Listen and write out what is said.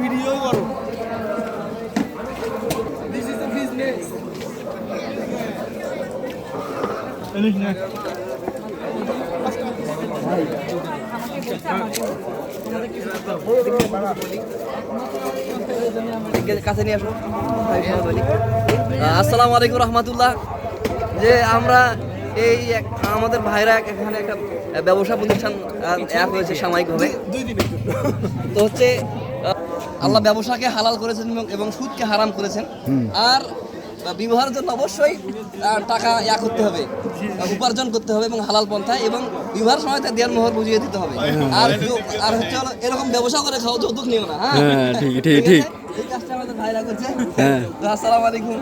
Video করো। This is the business. কাছে নিয়ে আসো। আসসালামু আলাইকুম রহমতুল্লাহ। যে আমরা এই আমাদের ভাইরা এখানে একটা ব্যবসা প্রতিষ্ঠান এক হয়েছে সাময়িকভাবে। তো হচ্ছে আল্লাহ ব্যবসাকে হালাল করেছেন এবং সুদকে হারাম করেছেন। আর বিবাহের জন্য অবশ্যই টাকা করতে হবে, উপার্জন করতে হবে এবং হালাল পন্থায়, এবং বিবাহের সময় তার দেড় মোহর বুঝিয়ে দিতে হবে। আর হচ্ছে এরকম ব্যবসা করে খাও, যৌতুক নিও না। হ্যাঁ, ঠিক আছে। এই কাজটা আমাদের ভাইরা করছে। আসসালামু আলাইকুম।